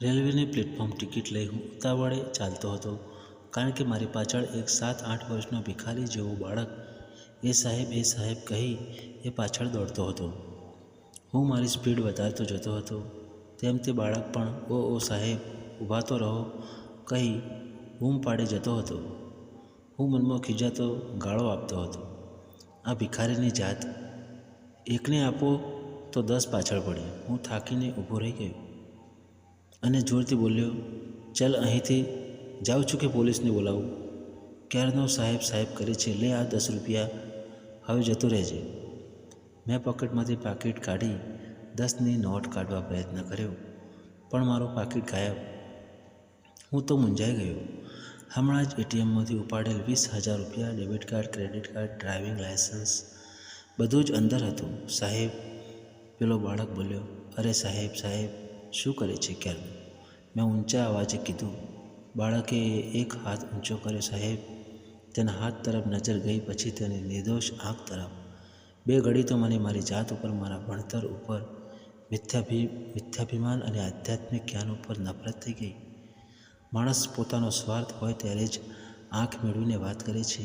રેલવેની platform ticket લઈ હું ઉતાવળે ચાલતો હતો, કારણ કે મારી પાછળ એક 7-8 વર્ષનો ભિખારી જેવો બાળક એ સાહેબ કહી એ પાછળ દોડતો હતો. હું મારી સ્પીડ વધારતો જતો હતો, તેમ તે બાળક પણ ઓ સાહેબ, ઊભા તો રહો કહી બૂમ પાડે જતો હતો. હું મનમાં ખીજાતો ગાળો આપતો હતો. આ ભિખારીની જાત! એકને આપો તો 10 પાછળ પડે. હું થાકીને ઊભો રહી ગયો અને જોરથી બોલ્યો, ચલ અહીંથી જાઉં છું કે પોલીસને બોલાવું? ક્યારનો સાહેબ કરે છે, લે આ 10 રૂપિયા, હવે જતો રહેજે. મેં પોકેટમાંથી પાકીટ કાઢી 10ની નોટ કાઢવા પ્રયત્ન કર્યો, પણ મારું પાકીટ ગાયબ. હું તો મૂંઝાઈ ગયો. હમણાં જ એટીએમમાંથી ઉપાડેલ 20,000 રૂપિયા, debit card, credit card, driving licence બધું જ અંદર હતું. સાહેબ, પેલો બાળક બોલ્યો. અરે સાહેબ, શું કરે છે ક્યારનું? મેં ઊંચા અવાજે કીધું. બાળકે એક હાથ ઊંચો કર્યો. સાહેબ, તેના હાથ તરફ નજર ગઈ, પછી તેની નિર્દોષ આંખ તરફ. બે ઘડી તો મને મારી જાત ઉપર, મારા ભણતર ઉપર, મિથ્યાભિમાન અને આધ્યાત્મિક જ્ઞાન ઉપર નફરત થઈ ગઈ. માણસ પોતાનો સ્વાર્થ હોય ત્યારે જ આંખ મેળવીને વાત કરે છે,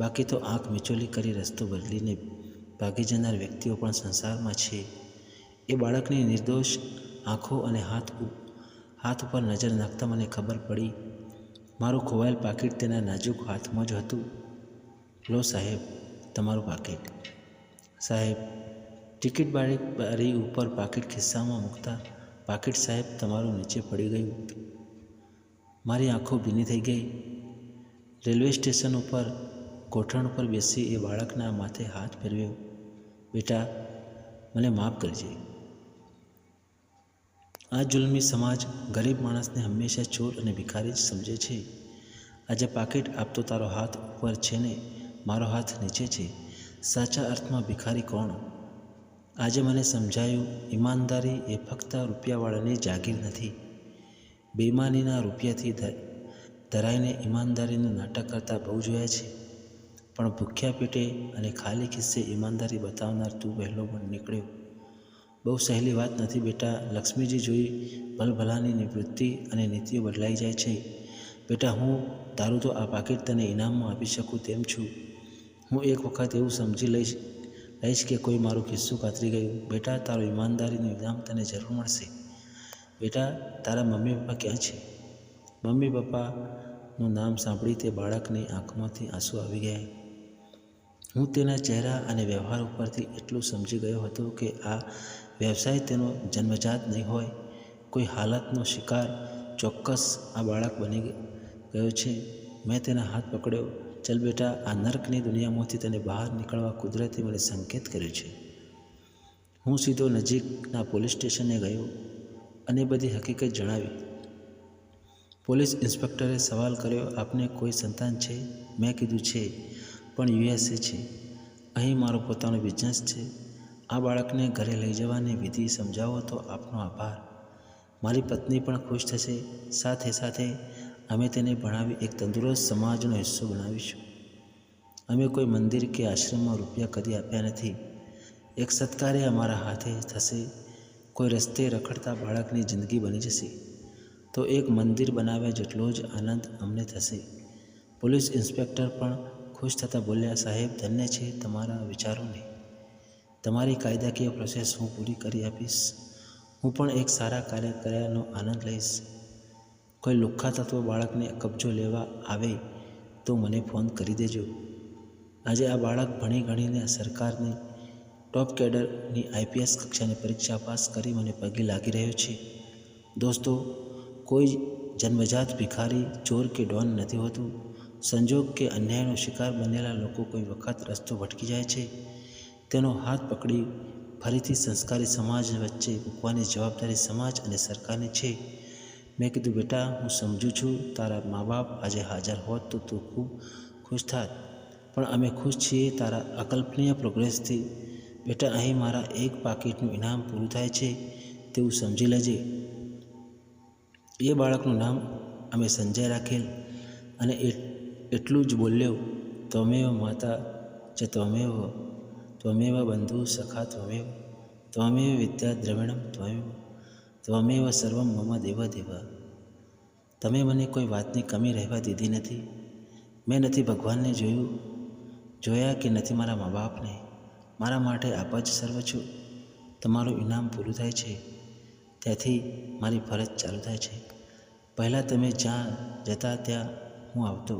બાકી તો આંખ મીચોલી કરી રસ્તો બદલીને ભાગી જનાર વ્યક્તિઓ પણ સંસારમાં છે. એ બાળકની નિર્દોષ આંખો અને હાથ ઉપર નજર નાખતા મને ખબર પડી, મારું ખોવાયેલ પાકીટ તેના નાજુક હાથમાં જ હતું. લો સાહેબ, તમારું પાકીટ. સાહેબ, ટિકિટ બારી ઉપર પાકીટ ખિસ્સામાં મૂકતા, પાકીટ સાહેબ તમારું નીચે પડી ગયું. મારી આંખો ભીની થઈ ગઈ. રેલવે સ્ટેશન ઉપર ગોઠણ પર બેસી એ બાળકના માથે હાથ ફેરવ્યો. બેટા, મને માફ કરજે. આ જુલ્મી સમાજ ગરીબ માણસને હંમેશા ચોર અને ભિખારી જ સમજે છે. આજે પાકીટ આપતો તારો હાથ ઉપર છે ને મારો હાથ નીચે છે. સાચા અર્થમાં ભિખારી કોણ? આજે મને સમજાયું, ઈમાનદારી એ ફક્ત રૂપિયાવાળાની જાગીર નથી. બેઈમાનીના રૂપિયાથી ધરાઈને ઈમાનદારીનું નાટક કરતા બહુ જોયા છે, પણ ભૂખ્યા પેટે અને ખાલી ખિસ્સે ઈમાનદારી બતાવનાર તું પહેલો પણ નીકળ્યો. બહુ સહેલી વાત નથી બેટા. લક્ષ્મીજી જોઈ ભલભલાની વૃત્તિ અને નીતિઓ બદલાઈ જાય છે. બેટા, હું ધારું તો આ પાકીટ તને ઇનામમાં આપી શકું તેમ છું. હું એક વખત એવું સમજી લઈશ કે કોઈ મારું ખિસ્સું કાતરી ગયું. બેટા, તારું ઈમાનદારીનું ઇનામ તને જરૂર મળશે. બેટા, તારા મમ્મી પપ્પા ક્યાં છે? મમ્મી પપ્પાનું નામ સાંભળી તે બાળકની આંખમાંથી આંસુ આવી ગયા. હું તેના ચહેરા અને વ્યવહાર ઉપરથી એટલું સમજી ગયો હતો કે આ વ્યવસાય તેનો જન્મજાત નહીં હોય, કોઈ હાલતનો શિકાર ચોક્કસ આ બાળક બની ગયો છે. મેં તેના હાથ પકડ્યો. ચલ બેટા, આ નર્કની દુનિયામાંથી તને બહાર નીકળવા કુદરતે મને સંકેત કર્યો છે. હું સીધો નજીકના પોલીસ સ્ટેશને ગયો અને બધી હકીકત જણાવી. પોલીસ ઇન્સ્પેક્ટરે સવાલ કર્યો, આપને કોઈ સંતાન છે? મેં કીધું છે, પણ USA છે. અહીં મારો પોતાનો બિઝનેસ છે. આ બાળકને ઘરે લઈ જવાની વિધિ સમજાવો તો આપનો આભાર. મારી પત્ની પણ ખુશ થશે. સાથે અમે તેને ભણાવી એક તંદુરસ્ત સમાજનો હિસ્સો બનાવીશું. અમે કોઈ મંદિર કે આશ્રમમાં રૂપિયા કદી આપ્યા નથી. એક સત્કાર્ય અમારા હાથે થશે. કોઈ રસ્તે રખડતા બાળકની જિંદગી બની જશે તો એક મંદિર બનાવ્યા જેટલો જ આનંદ અમને થશે. પોલીસ ઇન્સ્પેક્ટર પણ ખુશ થતાં બોલ્યા, સાહેબ, ધન્ય છે તમારા વિચારોને. તમારી કાયદાકીય પ્રોસેસ હું પૂરી કરી આપીશ. હું પણ એક સારા કાર્ય કર્યાનો આનંદ લઈશ. કોઈ લુખ્ખા તત્વ બાળકને કબજો લેવા આવે તો મને ફોન કરી દેજો. આજે આ બાળક ભણી ગણીને સરકારની ટોપ કેડરની IPS કક્ષાની પરીક્ષા પાસ કરી મને પગે લાગી રહ્યો છે. દોસ્તો, કોઈ જન્મજાત ભિખારી, ચોર કે ડોન નથી હોતું. સંજોગ કે અન્યાયનો શિકાર બનેલા લોકો કોઈ વખત રસ્તો ભટકી જાય છે. તેનો હાથ પકડી ફરીથી સંસ્કારી સમાજ વચ્ચે મૂકવાની જવાબદારી સમાજ અને સરકારની છે. મેં કીધું, બેટા, હું સમજું છું તારા મા બાપ આજે હાજર હોત તો તું ખૂબ ખુશ થાત, પણ અમે ખુશ છીએ તારા અકલ્પનીય પ્રોગ્રેસથી. બેટા, અહીં મારા એક પાકીટનું ઇનામ પૂરું થાય છે તેવું સમજી લેજે. એ બાળકનું નામ અમે સંજય રાખેલ અને એટલું જ બોલ્યો, ત્વમેવ માતા ચ ત્વમેવ બંધુ સખા ત્વમેવ વિદ્યા દ્રવિણમ ત્વમેવ. ત્વમેવ સર્વમ મમ દેવ દેવ. તમે મને કોઈ વાતની કમી રહેવા દીધી નથી. મેં નથી ભગવાનને જોયા કે નથી મારા મા બાપને. મારા માટે આપ જ સર્વ છો. તમારું ઇનામ પૂરું થાય છે ત્યાંથી મારી ફરજ ચાલુ થાય છે. પહેલાં તમે જ્યાં જતા ત્યાં હું આવતો,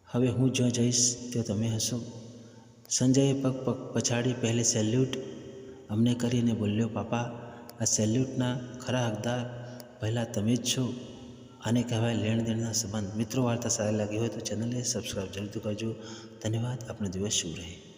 હવે હું જ્યાં જઈશ ત્યાં તમે હશો. સંજયે પગ પછાડી પહેલે સેલ્યુટ અમને કરીને બોલ્યો, પાપા, આ સેલ્યુટના ખરા હકદાર પહેલાં તમે જ છો. આને કહેવાય લેણ દેણના સંબંધ. મિત્રો, વાર્તા સારી લાગી હોય તો ચેનલને સબસ્ક્રાઈબ જરૂરથી કરજો. ધન્યવાદ. આપનો દિવસ શુભ રહે.